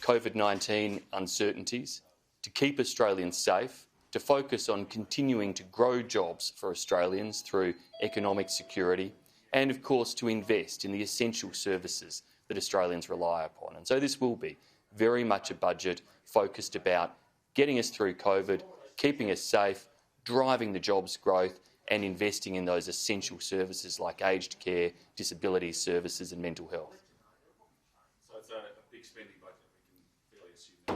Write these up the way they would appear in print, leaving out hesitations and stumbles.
COVID-19 uncertainties, to keep Australians safe, to focus on continuing to grow jobs for Australians through economic security, and of course to invest in the essential services that Australians rely upon. And so this will be very much a budget focused about getting us through COVID, keeping us safe, driving the jobs growth and investing in those essential services like aged care, disability services and mental health. So it's a big spending budget, we can fairly assume that.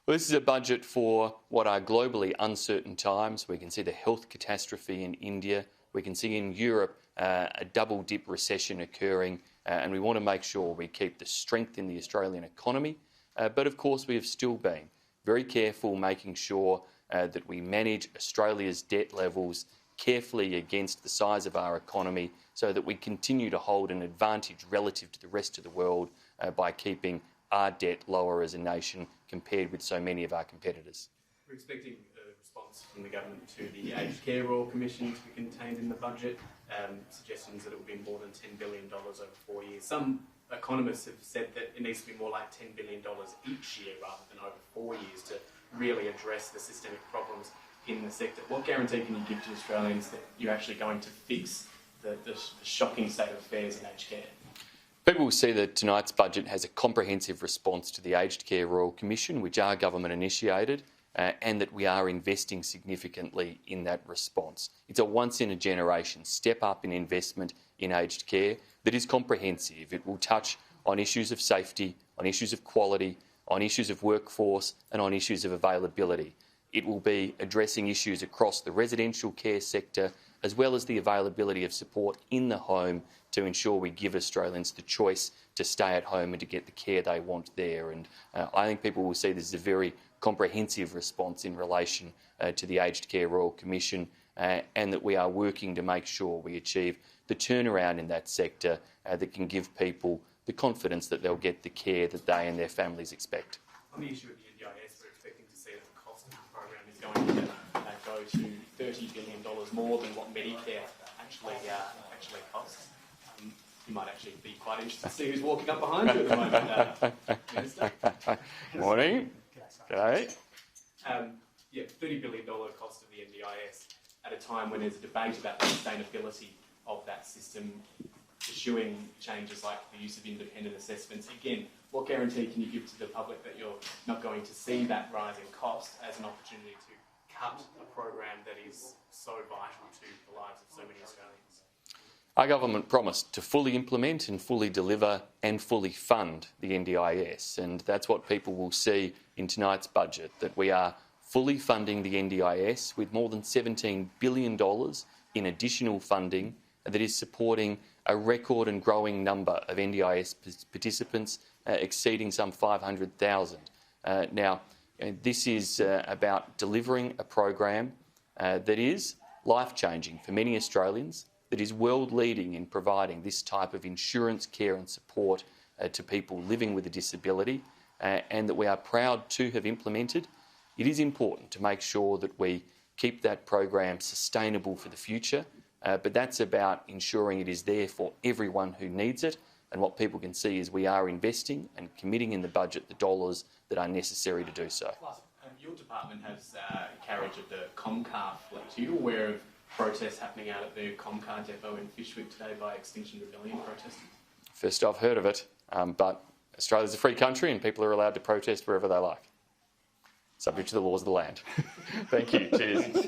Well, this is a budget for what are globally uncertain times. We can see the health catastrophe in India. We can see in Europe a double-dip recession occurring, and we want to make sure we keep the strength in the Australian economy. But of course, we have still been very careful making sure that we manage Australia's debt levels carefully against the size of our economy so that we continue to hold an advantage relative to the rest of the world by keeping our debt lower as a nation compared with so many of our competitors. We're expecting a response from the government to the Aged Care Royal Commission to be contained in the budget, suggestions that it will be more than $10 billion over 4 years. Some economists have said that it needs to be more like $10 billion each year rather than over 4 years to really address the systemic problems in the sector. What guarantee can you give to Australians that you're actually going to fix the shocking state of affairs in aged care? People will see that tonight's budget has a comprehensive response to the Aged Care Royal Commission, which our government initiated, and that we are investing significantly in that response. It's a once-in-a-generation step up in investment in aged care that is comprehensive. It will touch on issues of safety, on issues of quality, on issues of workforce and on issues of availability. It will be addressing issues across the residential care sector as well as the availability of support in the home to ensure we give Australians the choice to stay at home and to get the care they want there. And I think people will see this as a very comprehensive response in relation to the Aged Care Royal Commission and that we are working to make sure we achieve the turnaround in that sector that can give people the confidence that they'll get the care that they and their families expect. On the issue of the NDIS, we're expecting to see that the cost of the program is going to go to $30 billion more than what Medicare actually costs. You might actually be quite interested to see who's walking up behind you at the moment, Minister. Morning. G'day. $30 billion cost of the NDIS at a time when there's a debate about the sustainability of that system, pursuing changes like the use of independent assessments. Again, what guarantee can you give to the public that you're not going to see that rise in cost as an opportunity to cut a program that is so vital to the lives of so many Australians? Our government promised to fully implement and fully deliver and fully fund the NDIS, and that's what people will see in tonight's budget, that we are fully funding the NDIS with more than $17 billion in additional funding that is supporting a record and growing number of NDIS participants, exceeding some 500,000. Now, this is about delivering a program that is life-changing for many Australians, that is world-leading in providing this type of insurance care and support to people living with a disability, and that we are proud to have implemented. It is important to make sure that we keep that program sustainable for the future, but that's about ensuring it is there for everyone who needs it, and what people can see is we are investing and committing in the budget the dollars that are necessary to do so. Your department has carriage of the Comcar fleet. Are you aware of protests happening out at the Comcar depot in Fyshwick today by Extinction Rebellion protesters? First I've heard of it, but Australia's a free country and people are allowed to protest wherever they like, subject to the laws of the land. Thank you. Cheers.